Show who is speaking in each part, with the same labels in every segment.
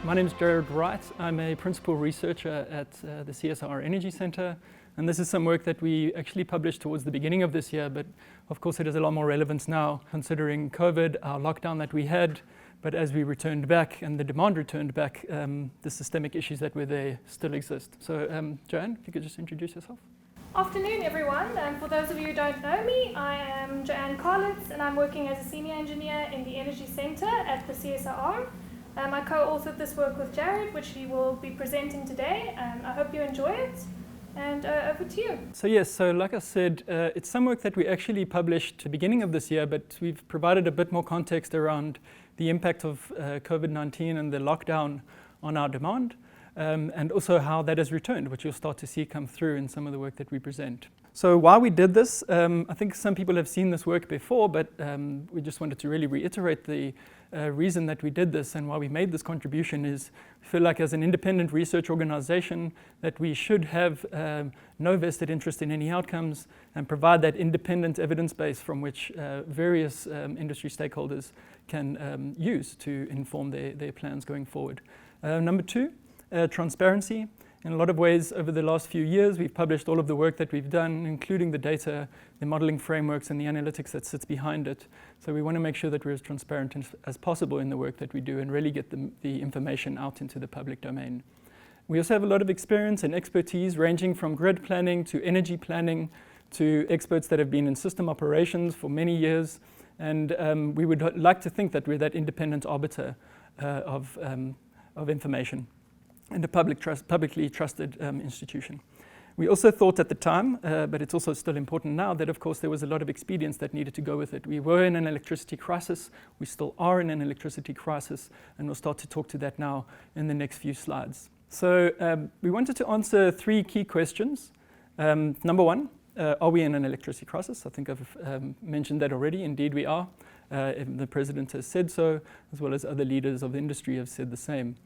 Speaker 1: My name is Jared Wright. I'm a principal researcher at the CSIR Energy Centre, and this is some work that we actually published towards the beginning of this year, but of course it has a lot more relevance now considering COVID, our lockdown that we had, but as we returned back and the demand returned back, the systemic issues that were there still exist. So Joanne, if you could just introduce yourself.
Speaker 2: Afternoon everyone, for those of you who don't know me, I am Joanne Carlitz and I'm working as a senior engineer in the Energy Centre at the CSIR. I co-authored this work with Jared, which he will be presenting today. I hope you enjoy it, and over to you.
Speaker 1: So yes, so like I said, it's some work that we actually published at the beginning of this year, but we've provided a bit more context around the impact of COVID-19 and the lockdown on our demand, and also how that has returned, which you'll start to see come through in some of the work that we present. So why we did this, I think some people have seen this work before, but we just wanted to really reiterate the reason that we did this and why we made this contribution is we feel like as an independent research organization that we should have no vested interest in any outcomes and provide that independent evidence base from which various industry stakeholders can use to inform their plans going forward. Number two, transparency. In a lot of ways, over the last few years, we've published all of the work that we've done, including the data, the modeling frameworks, and the analytics that sits behind it. So we want to make sure that we're as transparent as possible in the work that we do and really get the information out into the public domain. We also have a lot of experience and expertise ranging from grid planning to energy planning to experts that have been in system operations for many years. And we would like to think that we're that independent arbiter of information and a publicly trusted institution. We also thought at the time, but it's also still important now, that of course there was a lot of expedience that needed to go with it. We were in an electricity crisis, we still are in an electricity crisis, and we'll start to talk to that now in the next few slides. So we wanted to answer three key questions. Number one, are we in an electricity crisis? I think I've mentioned that already. Indeed we are. The President has said so, as well as other leaders of the industry have said the same.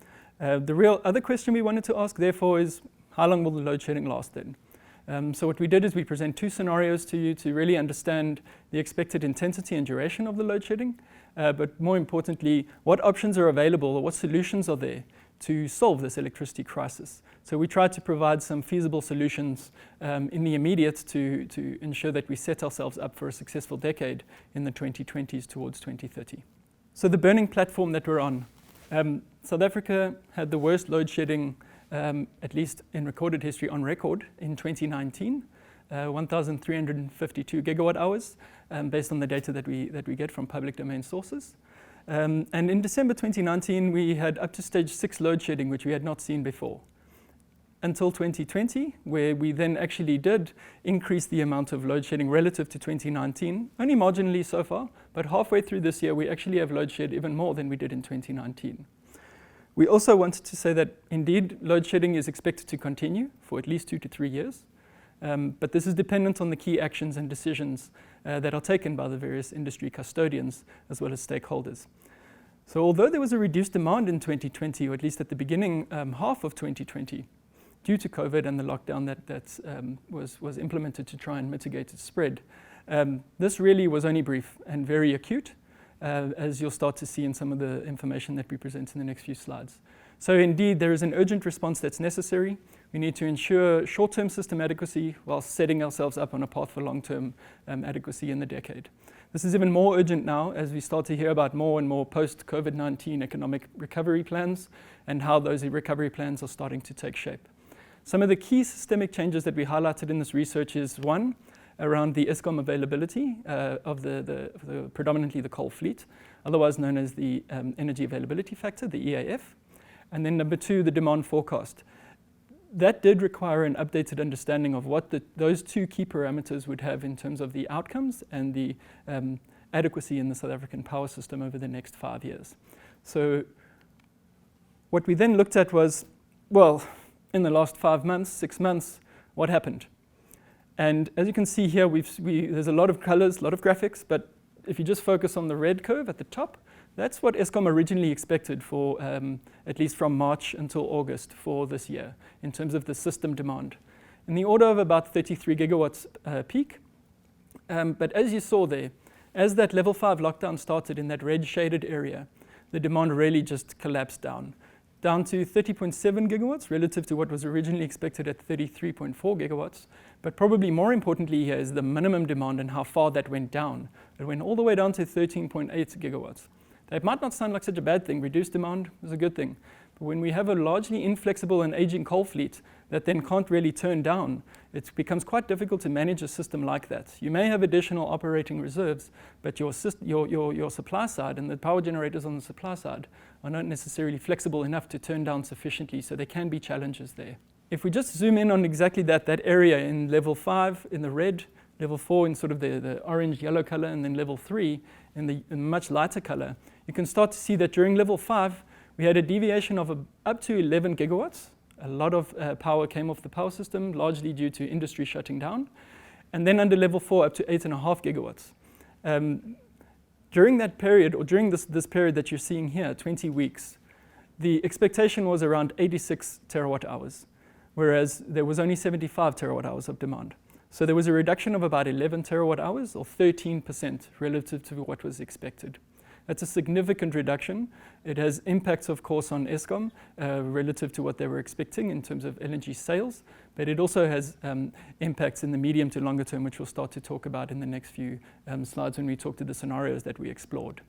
Speaker 1: The real other question we wanted to ask, therefore, is how long will the load shedding last then? So what we did is we present two scenarios to you to really understand the expected intensity and duration of the load shedding, but more importantly, what options are available or what solutions are there to solve this electricity crisis. So we tried to provide some feasible solutions in the immediate to ensure that we set ourselves up for a successful decade in the 2020s towards 2030. So the burning platform that we're on. South Africa had the worst load shedding, at least in recorded history, on record in 2019, 1,352 gigawatt hours, based on the data that we get from public domain sources. And in December 2019, we had up to stage 6 load shedding, which we had not seen before. Until 2020, where we then actually did increase the amount of load shedding relative to 2019, only marginally so far, but halfway through this year, we actually have load shed even more than we did in 2019. We also wanted to say that indeed load shedding is expected to continue for at least 2 to 3 years, but this is dependent on the key actions and decisions that are taken by the various industry custodians as well as stakeholders. So although there was a reduced demand in 2020, or at least at the beginning half of 2020, due to COVID and the lockdown that was implemented to try and mitigate its spread, this really was only brief and very acute, as you'll start to see in some of the information that we present in the next few slides. So indeed, there is an urgent response that's necessary. We need to ensure short-term system adequacy while setting ourselves up on a path for long-term adequacy in the decade. This is even more urgent now as we start to hear about more and more post-COVID-19 economic recovery plans and how those recovery plans are starting to take shape. Some of the key systemic changes that we highlighted in this research is one, around the Eskom availability of the predominantly the coal fleet, otherwise known as the energy availability factor, the EAF. And then number two, the demand forecast. That did require an updated understanding of what those two key parameters would have in terms of the outcomes and the adequacy in the South African power system over the next 5 years. So what we then looked at was, well, in the last 5 months, 6 months, what happened? And as you can see here, there's a lot of colors, a lot of graphics, but if you just focus on the red curve at the top, that's what Eskom originally expected for at least from March until August for this year in terms of the system demand. In the order of about 33 gigawatts peak. But as you saw there, as that level 5 lockdown started in that red shaded area, the demand really just collapsed down down to 30.7 gigawatts relative to what was originally expected at 33.4 gigawatts. But probably more importantly here is the minimum demand and how far that went down. It went all the way down to 13.8 gigawatts. That might not sound like such a bad thing. Reduced demand is a good thing. But when we have a largely inflexible and aging coal fleet that then can't really turn down, it becomes quite difficult to manage a system like that. You may have additional operating reserves, but your supply side and the power generators on the supply side are not necessarily flexible enough to turn down sufficiently, so there can be challenges there. If we just zoom in on exactly that area in level 5 in the red, level 4 in sort of the orange-yellow color, and then level 3 in the much lighter color, you can start to see that during level 5, we had a deviation of up to 11 gigawatts. A lot of power came off the power system, largely due to industry shutting down. And then under level 4, up to 8.5 gigawatts. During that period, or during this period that you're seeing here, 20 weeks, the expectation was around 86 terawatt hours, whereas there was only 75 terawatt hours of demand. So there was a reduction of about 11 terawatt hours, or 13% relative to what was expected. That's a significant reduction. It has impacts, of course, on Eskom relative to what they were expecting in terms of LNG sales, but it also has impacts in the medium to longer term, which we'll start to talk about in the next few slides when we talk to the scenarios that we explored.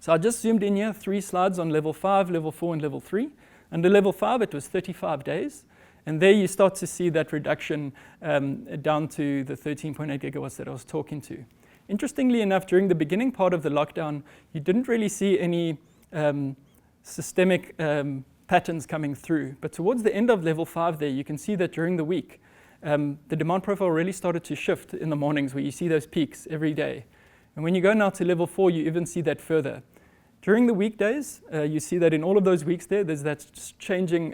Speaker 1: So I just zoomed in here, 3 slides on level 5, level 4, and level 3. Under level 5, it was 35 days. And there you start to see that reduction down to the 13.8 gigawatts that I was talking to. Interestingly enough, during the beginning part of the lockdown, you didn't really see any systemic patterns coming through. But towards the end of level 5 there, you can see that during the week, the demand profile really started to shift in the mornings where you see those peaks every day. And when you go now to level 4, you even see that further. During the weekdays, you see that in all of those weeks there's that changing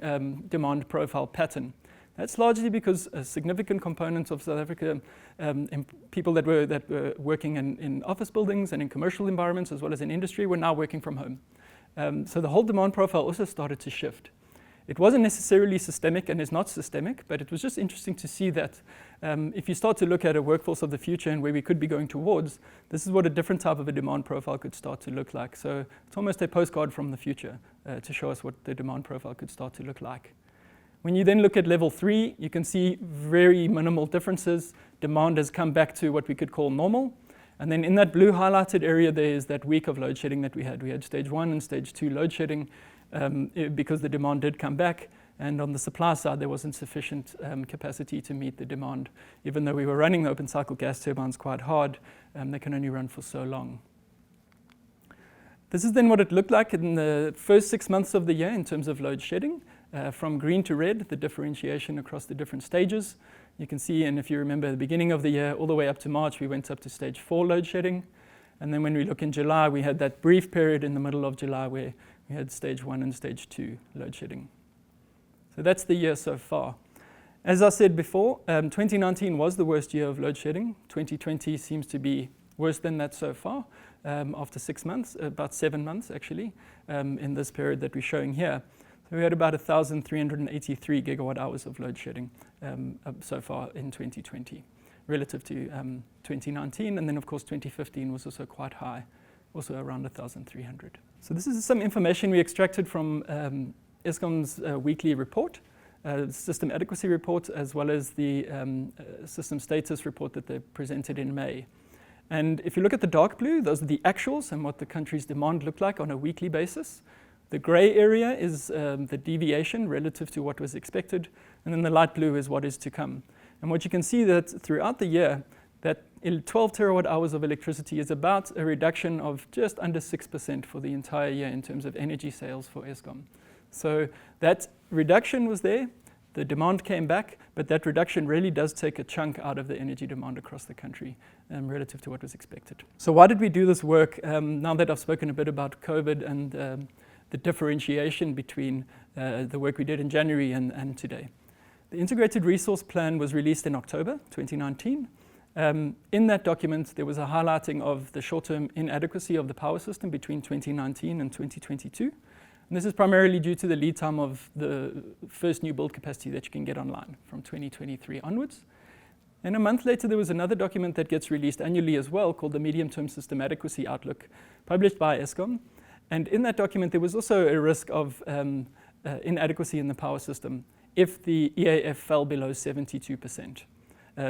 Speaker 1: demand profile pattern. That's largely because a significant component of South Africa, people that were working in office buildings and in commercial environments as well as in industry were now working from home. So the whole demand profile also started to shift. It wasn't necessarily systemic and is not systemic, but it was just interesting to see that if you start to look at a workforce of the future and where we could be going towards, this is what a different type of a demand profile could start to look like. So it's almost a postcard from the future to show us what the demand profile could start to look like. When you then look at level 3, you can see very minimal differences. Demand has come back to what we could call normal. And then in that blue highlighted area, there is that week of load shedding that we had. We had stage 1 and stage 2 load shedding because the demand did come back. And on the supply side, there wasn't sufficient capacity to meet the demand. Even though we were running the open cycle gas turbines quite hard, they can only run for so long. This is then what it looked like in the first 6 months of the year in terms of load shedding. From green to red, the differentiation across the different stages. You can see, and if you remember the beginning of the year, all the way up to March, we went up to stage 4 load shedding. And then when we look in July, we had that brief period in the middle of July where we had stage 1 and stage 2 load shedding. So that's the year so far. As I said before, 2019 was the worst year of load shedding. 2020 seems to be worse than that so far after 6 months, about 7 months actually, in this period that we're showing here. So we had about 1,383 gigawatt hours of load shedding so far in 2020 relative to 2019. And then, of course, 2015 was also quite high, also around 1,300. So this is some information we extracted from Eskom's weekly report, system adequacy report, as well as the system status report that they presented in May. And if you look at the dark blue, those are the actuals and what the country's demand looked like on a weekly basis. The gray area is the deviation relative to what was expected, and then the light blue is what is to come. And what you can see that throughout the year, that 12 terawatt hours of electricity is about a reduction of just under 6% for the entire year in terms of energy sales for Eskom. So that reduction was there, the demand came back, but that reduction really does take a chunk out of the energy demand across the country relative to what was expected. So why did we do this work? Now that I've spoken a bit about COVID and the differentiation between the work we did in January and today. The Integrated Resource Plan was released in October 2019. In that document, there was a highlighting of the short-term inadequacy of the power system between 2019 and 2022. And this is primarily due to the lead time of the first new build capacity that you can get online from 2023 onwards. And a month later, there was another document that gets released annually as well called the Medium-Term System Adequacy Outlook, published by Eskom. And in that document, there was also a risk of inadequacy in the power system if the EAF fell below 72%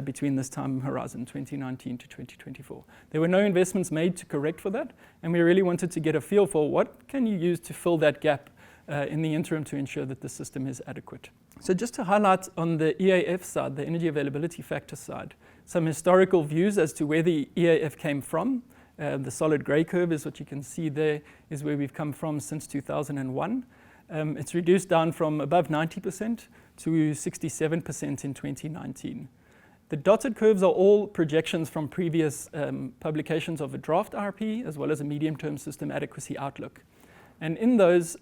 Speaker 1: between this time horizon, 2019 to 2024. There were no investments made to correct for that, and we really wanted to get a feel for what can you use to fill that gap in the interim to ensure that the system is adequate. So just to highlight on the EAF side, the energy availability factor side, some historical views as to where the EAF came from. The solid grey curve is what you can see there, is where we've come from since 2001. It's reduced down from above 90% to 67% in 2019. The dotted curves are all projections from previous publications of a draft RP as well as a medium-term system adequacy outlook. And in those,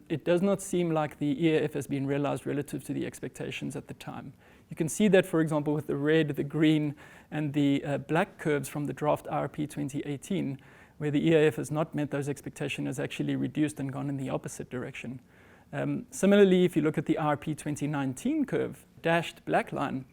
Speaker 1: it does not seem like the EAF has been realized relative to the expectations at the time. You can see that, for example, with the red, the green, and the black curves from the draft RP 2018, where the EAF has not met those expectations, has actually reduced and gone in the opposite direction. Similarly, if you look at the RP 2019 curve, dashed black line,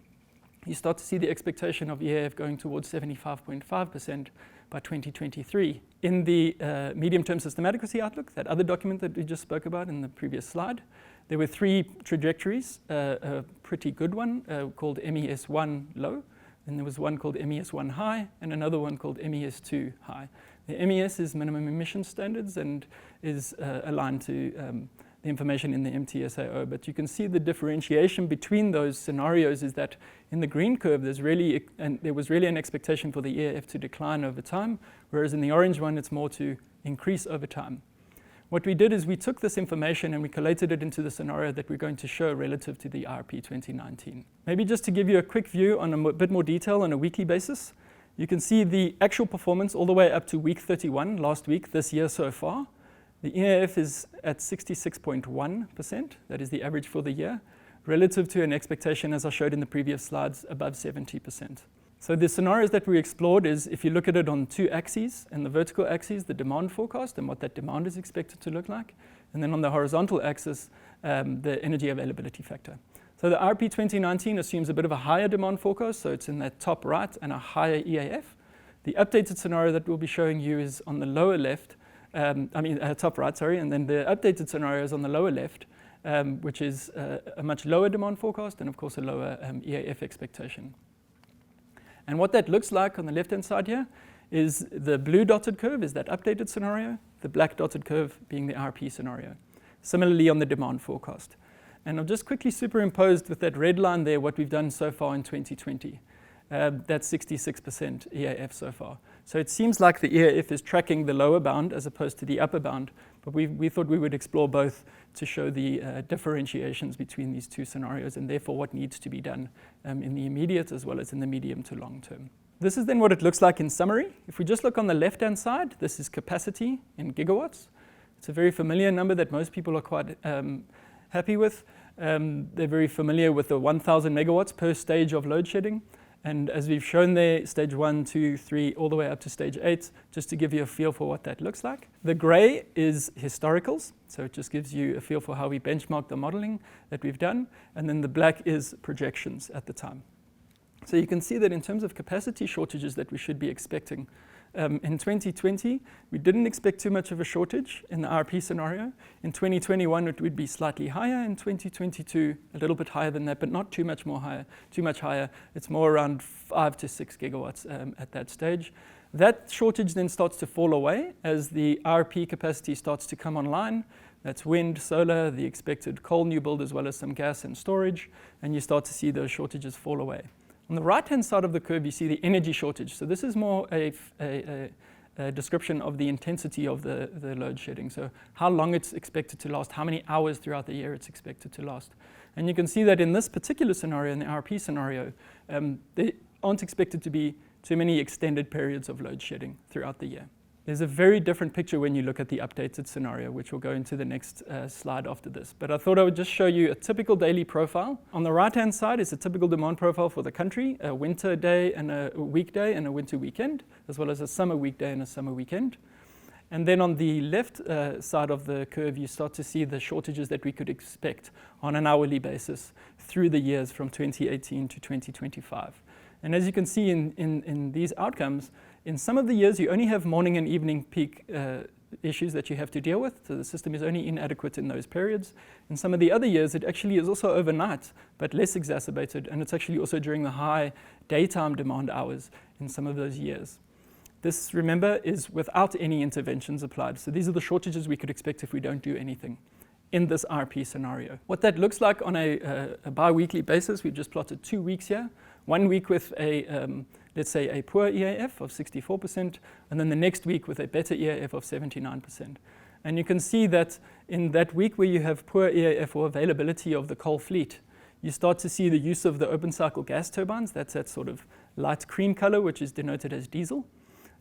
Speaker 1: you start to see the expectation of EAF going towards 75.5% by 2023. In the medium-term system adequacy outlook, that other document that we just spoke about in the previous slide, there were three trajectories, a pretty good one called MES1 low, and there was one called MES1 high, and another one called MES2 high. The MES is minimum emission standards and is aligned to the information in the MTSAO, but you can see the differentiation between those scenarios is that in the green curve there was really an expectation for the EAF to decline over time, whereas in the orange one it's more to increase over time. What we did is we took this information and we collated it into the scenario that we're going to show relative to the RP 2019. Maybe just to give you a quick view on a bit more detail on a weekly basis, you can see the actual performance all the way up to week 31 last week this year so far. The EAF is at 66.1%, that is the average for the year, relative to an expectation, as I showed in the previous slides, above 70%. So the scenarios that we explored is, if you look at it on two axes, and the vertical axis, the demand forecast and what that demand is expected to look like, and then on the horizontal axis, the energy availability factor. So the RP 2019 assumes a bit of a higher demand forecast, so it's in that top right, and a higher EAF. The updated scenario that we'll be showing you is on the lower left, top right, sorry, and then the updated scenario is on the lower left, which is a much lower demand forecast and of course a lower EAF expectation. And what that looks like on the left-hand side here is the blue dotted curve is that updated scenario, the black dotted curve being the RP scenario. Similarly on the demand forecast. And I've just quickly superimposed with that red line there what we've done so far in 2020. That's 66% EAF so far. So it seems like the EAF is tracking the lower bound as opposed to the upper bound, but we thought we would explore both to show the differentiations between these two scenarios and therefore what needs to be done in the immediate as well as in the medium to long term. This is then what it looks like in summary. If we just look on the left-hand side, this is capacity in gigawatts. It's a very familiar number that most people are quite happy with. They're very familiar with the 1,000 megawatts per stage of load shedding. And as we've shown there, stage 1, 2, 3, all the way up to stage 8, just to give you a feel for what that looks like. The gray is historicals, so it just gives you a feel for how we benchmark the modeling that we've done. And then the black is projections at the time. So you can see that in terms of capacity shortages that we should be expecting, in 2020, we didn't expect too much of a shortage in the RP scenario. In 2021, it would be slightly higher. In 2022, a little bit higher than that, but not too much higher. It's more around 5 to 6 gigawatts at that stage. That shortage then starts to fall away as the RP capacity starts to come online. That's wind, solar, the expected coal new build, as well as some gas and storage, and you start to see those shortages fall away. On the right-hand side of the curve, you see the energy shortage. So this is more a description of the intensity of the load shedding. So how long it's expected to last, how many hours throughout the year it's expected to last. And you can see that in this particular scenario, in the RP scenario, there aren't expected to be too many extended periods of load shedding throughout the year. There's a very different picture when you look at the updated scenario, which we'll go into the next slide after this. But I thought I would just show you a typical daily profile. On the right-hand side is a typical demand profile for the country, a winter day and a weekday and a winter weekend, as well as a summer weekday and a summer weekend. And then on the left side of the curve, you start to see the shortages that we could expect on an hourly basis through the years from 2018 to 2025. And as you can see in these outcomes, in some of the years you only have morning and evening peak issues that you have to deal with, so the system is only inadequate in those periods. In some of the other years, it actually is also overnight, but less exacerbated, and it's actually also during the high daytime demand hours in some of those years. This, remember, is without any interventions applied. So these are the shortages we could expect if we don't do anything in this RP scenario. What that looks like on a bi-weekly basis, we've just plotted 2 weeks here. 1 week with let's say a poor EAF of 64%, and then the next week with a better EAF of 79%. And you can see that in that week where you have poor EAF or availability of the coal fleet, you start to see the use of the open cycle gas turbines. That's that sort of light cream color, which is denoted as diesel.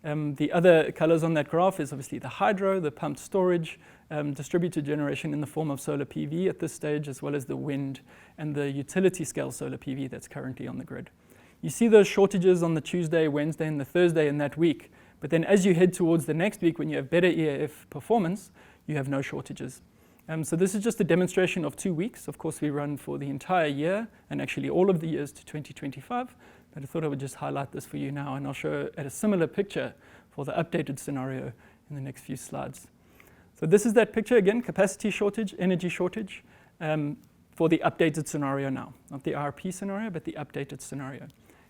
Speaker 1: The other colors on that graph is obviously the hydro, the pumped storage, distributed generation in the form of solar PV at this stage, as well as the wind and the utility scale solar PV that's currently on the grid. You see those shortages on the Tuesday, Wednesday, and the Thursday in that week, but then as you head towards the next week when you have better EAF performance, you have no shortages. So this is just a demonstration of 2 weeks. Of course, we run for the entire year and actually all of the years to 2025. But I thought I would just highlight this for you now, and I'll show at a similar picture for the updated scenario in the next few slides. So this is that picture again, capacity shortage, energy shortage, for the updated scenario now. Not the RP scenario, but the updated scenario.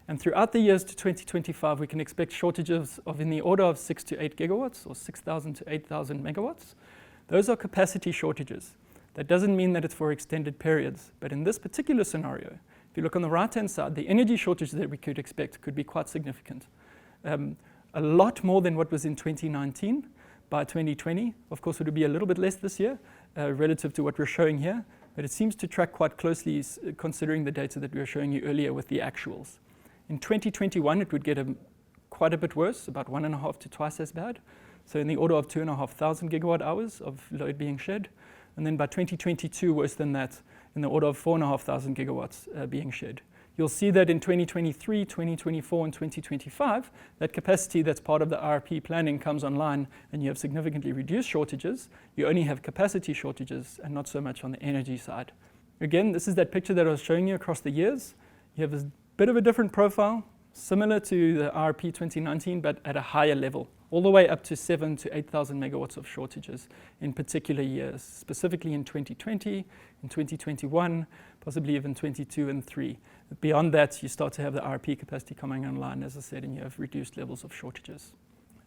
Speaker 1: And throughout the years to 2025, we can expect shortages of in the order of 6 to 8 gigawatts, or 6,000 to 8,000 megawatts. Those are capacity shortages. That doesn't mean that it's for extended periods, but in this particular scenario, if you look on the right-hand side, the energy shortage that we could expect could be quite significant. A lot more than what was in 2019 by 2020. Of course, it would be a little bit less this year relative to what we're showing here, but it seems to track quite closely considering the data that we were showing you earlier with the actuals. In 2021, it would get quite a bit worse, about 1.5 to twice as bad. So in the order of 2,500 gigawatt hours of load being shed. And then by 2022, worse than that, in the order of 4,500 gigawatts being shed. You'll see that in 2023, 2024, and 2025, that capacity that's part of the RP planning comes online and you have significantly reduced shortages. You only have capacity shortages and not so much on the energy side. Again, this is that picture that I was showing you across the years. You have a bit of a different profile, similar to the RP 2019, but at a higher level, all the way up to 7,000 to 8,000 megawatts of shortages in particular years, specifically in 2020, in 2021, possibly even 22 and 3. Beyond that, you start to have the RP capacity coming online, as I said, and you have reduced levels of shortages.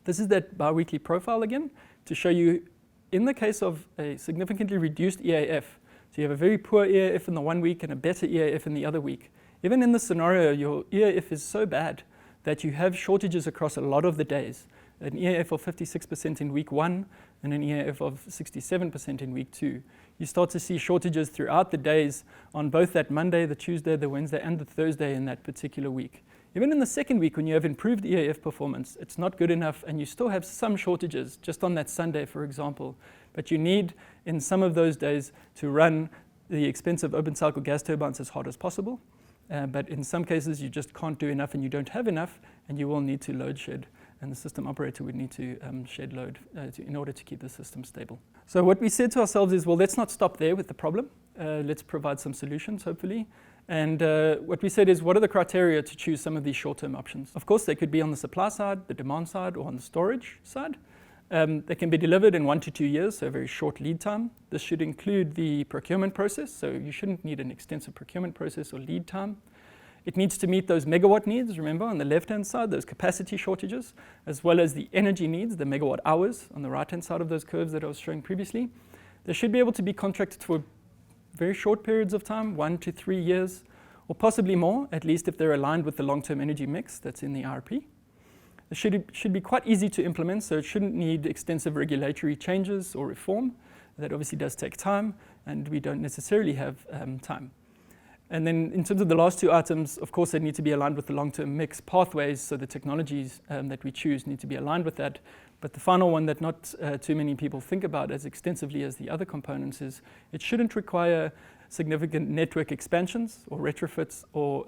Speaker 1: This is that biweekly profile again to show you, in the case of a significantly reduced EAF, so you have a very poor EAF in the 1 week and a better EAF in the other week. Even in this scenario, your EAF is so bad that you have shortages across a lot of the days. An EAF of 56% in week 1 and an EAF of 67% in week 2. You start to see shortages throughout the days on both that Monday, the Tuesday, the Wednesday, and the Thursday in that particular week. Even in the second week, when you have improved EAF performance, it's not good enough, and you still have some shortages, just on that Sunday, for example. But you need, in some of those days, to run the expensive open cycle gas turbines as hard as possible. But in some cases, you just can't do enough and you don't have enough, and you will need to load shed. And the system operator would need to shed load in order to keep the system stable. So what we said to ourselves is, well, let's not stop there with the problem. Let's provide some solutions, hopefully. And what we said is, what are the criteria to choose some of these short-term options? Of course, they could be on the supply side, the demand side, or on the storage side. They can be delivered in 1 to 2 years, so a very short lead time. This should include the procurement process, so you shouldn't need an extensive procurement process or lead time. It needs to meet those megawatt needs, remember, on the left-hand side, those capacity shortages, as well as the energy needs, the megawatt hours, on the right-hand side of those curves that I was showing previously. They should be able to be contracted for very short periods of time, 1 to 3 years, or possibly more, at least if they're aligned with the long-term energy mix that's in the RP. It should be quite easy to implement, so it shouldn't need extensive regulatory changes or reform. That obviously does take time, and we don't necessarily have time. And then in terms of the last two items, of course, they need to be aligned with the long-term mix pathways, so the technologies that we choose need to be aligned with that. But the final one that not too many people think about as extensively as the other components is it shouldn't require significant network expansions or retrofits or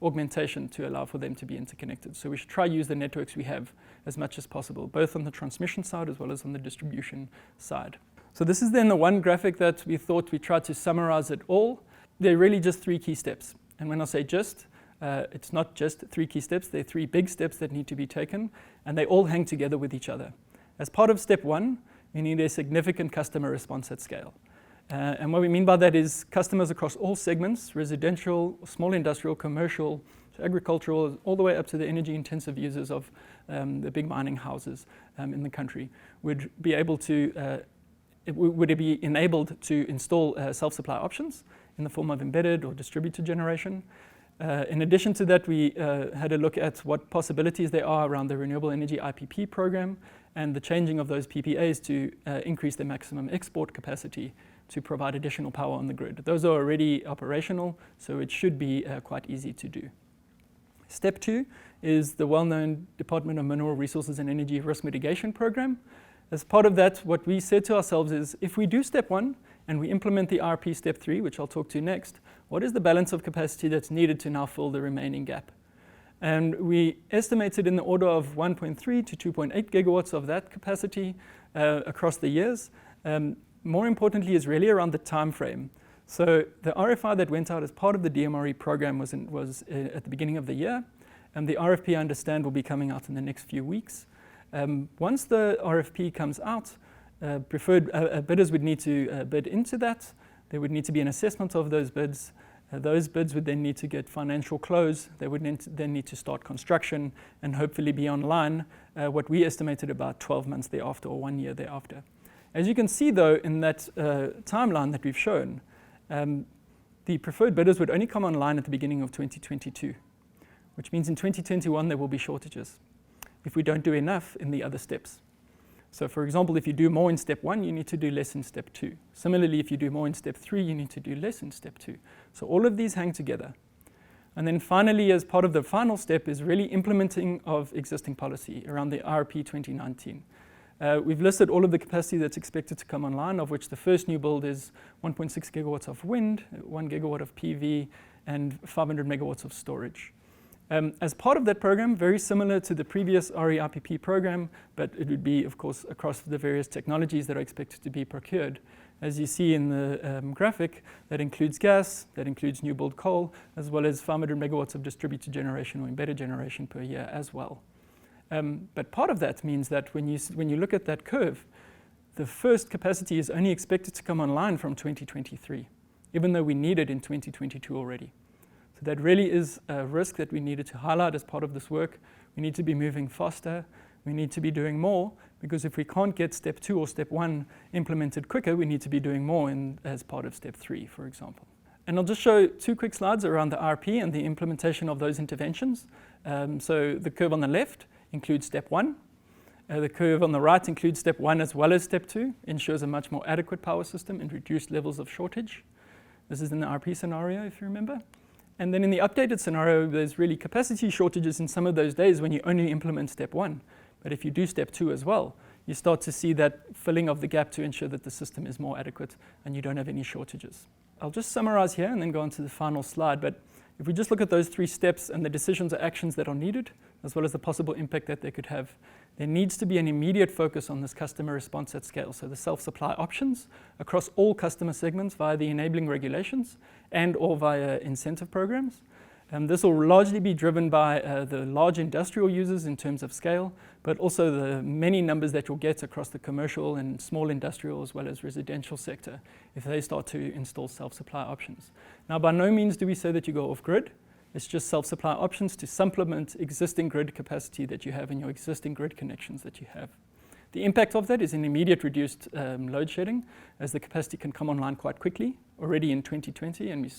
Speaker 1: augmentation to allow for them to be interconnected. So we should try use the networks we have as much as possible, both on the transmission side as well as on the distribution side. So this is then the one graphic that we thought we tried to summarize it all. They're really just 3 key steps. And when I say just, it's not just 3 key steps, they're 3 big steps that need to be taken, and they all hang together with each other. As part of step 1, we need a significant customer response at scale. And what we mean by that is customers across all segments, residential, small industrial, commercial, agricultural, all the way up to the energy-intensive users of the big mining houses in the country, would be enabled to install self-supply options in the form of embedded or distributed generation. In addition to that, we had a look at what possibilities there are around the Renewable Energy IPP program and the changing of those PPAs to increase their maximum export capacity to provide additional power on the grid. Those are already operational, so it should be quite easy to do. Step 2 is the well-known Department of Mineral Resources and Energy Risk Mitigation Program. As part of that, what we said to ourselves is, if we do step 1 and we implement the RP step 3, which I'll talk to next, what is the balance of capacity that's needed to now fill the remaining gap? And we estimated in the order of 1.3 to 2.8 gigawatts of that capacity across the years. More importantly is really around the time frame. So the RFI that went out as part of the DMRE program was at the beginning of the year, and the RFP, I understand, will be coming out in the next few weeks. Once the RFP comes out, preferred bidders would need to bid into that. There would need to be an assessment of those bids. Those bids would then need to get financial close. They would then need to start construction and hopefully be online, what we estimated about 12 months thereafter or 1 year thereafter. As you can see, though, in that timeline that we've shown, the preferred bidders would only come online at the beginning of 2022, which means in 2021 there will be shortages if we don't do enough in the other steps. So for example, if you do more in step 1, you need to do less in step 2. Similarly, if you do more in step 3, you need to do less in step 2. So all of these hang together. And then finally, as part of the final step, is really implementing of existing policy around the RP 2019. We've listed all of the capacity that's expected to come online, of which the first new build is 1.6 gigawatts of wind, 1 gigawatt of PV, and 500 megawatts of storage. As part of that program, very similar to the previous RE-IPP program, but it would be, of course, across the various technologies that are expected to be procured. As you see in the graphic, that includes gas, that includes new build coal, as well as 500 megawatts of distributed generation or embedded generation per year as well. But part of that means that when you look at that curve, the first capacity is only expected to come online from 2023, even though we need it in 2022 already. So that really is a risk that we needed to highlight as part of this work. We need to be moving faster. We need to be doing more, because if we can't get step 2 or step 1 implemented quicker, we need to be doing more as part of step 3, for example. And I'll just show 2 quick slides around the RP and the implementation of those interventions. So the curve on the left includes step 1. The curve on the right includes step 1 as well as step 2, ensures a much more adequate power system and reduced levels of shortage. This is in the RP scenario, if you remember. And then in the updated scenario, there's really capacity shortages in some of those days when you only implement step 1. But if you do step 2 as well, you start to see that filling of the gap to ensure that the system is more adequate and you don't have any shortages. I'll just summarize here and then go on to the final slide. But if we just look at those 3 steps and the decisions or actions that are needed, as well as the possible impact that they could have, there needs to be an immediate focus on this customer response at scale. So the self-supply options across all customer segments via the enabling regulations and or via incentive programs. This will largely be driven by the large industrial users in terms of scale, but also the many numbers that you'll get across the commercial and small industrial as well as residential sector if they start to install self-supply options. Now, by no means do we say that you go off grid. It's just self-supply options to supplement existing grid capacity that you have in your existing grid connections that you have. The impact of that is an immediate reduced load shedding, as the capacity can come online quite quickly, already in 2020, and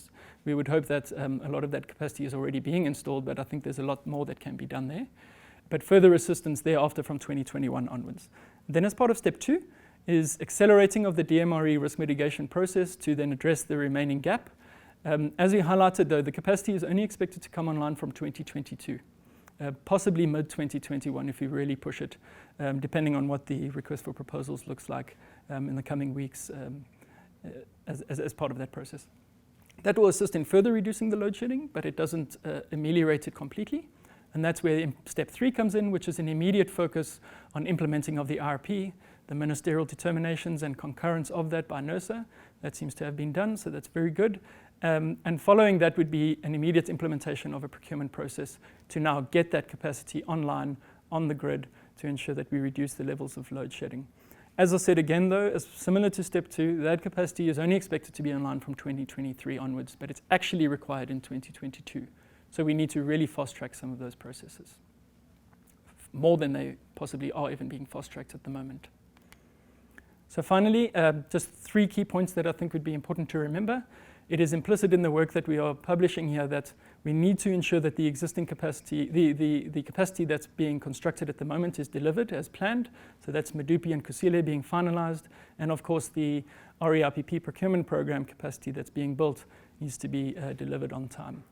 Speaker 1: we would hope that a lot of that capacity is already being installed, but I think there's a lot more that can be done there. But further assistance thereafter from 2021 onwards. Then as part of step 2 is accelerating of the DMRE risk mitigation process to then address the remaining gap. As we highlighted, though, the capacity is only expected to come online from 2022. Possibly mid-2021 if we really push it, depending on what the request for proposals looks like in the coming weeks as part of that process. That will assist in further reducing the load shedding, but it doesn't ameliorate it completely. And that's where step 3 comes in, which is an immediate focus on implementing of the RP, the ministerial determinations and concurrence of that by NERSA. That seems to have been done, so that's very good. And following that would be an immediate implementation of a procurement process to now get that capacity online on the grid to ensure that we reduce the levels of load shedding. As I said again though, as similar to step 2, that capacity is only expected to be online from 2023 onwards, but it's actually required in 2022. So we need to really fast track some of those processes, more than they possibly are even being fast tracked at the moment. So finally, just 3 key points that I think would be important to remember. It is implicit in the work that we are publishing here that we need to ensure that the existing capacity, the capacity that's being constructed at the moment is delivered as planned. So that's Medupi and Kusile being finalized. And of course, the REIPP procurement program capacity that's being built needs to be delivered on time.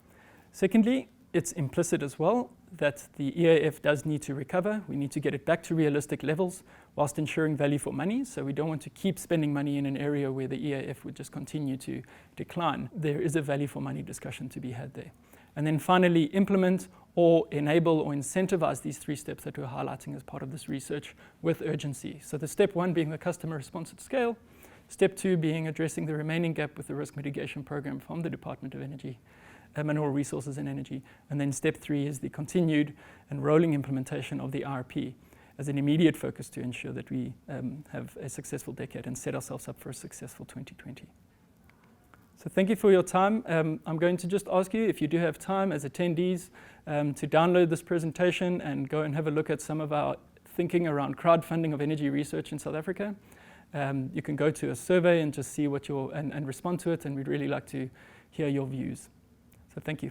Speaker 1: Secondly, it's implicit as well that the EAF does need to recover. We need to get it back to realistic levels whilst ensuring value for money. So we don't want to keep spending money in an area where the EAF would just continue to decline. There is a value for money discussion to be had there. And then finally, implement or enable or incentivize these 3 steps that we're highlighting as part of this research with urgency. So the step 1 being the customer response at scale, step 2 being addressing the remaining gap with the risk mitigation program from the Department of Energy, Mineral Resources and Energy. And then step 3 is the continued and rolling implementation of the IRP as an immediate focus to ensure that we have a successful decade and set ourselves up for a successful 2020. So thank you for your time. I'm going to just ask you, if you do have time as attendees, to download this presentation and go and have a look at some of our thinking around crowdfunding of energy research in South Africa. You can go to a survey and just see what and respond to it, and we'd really like to hear your views. So thank you.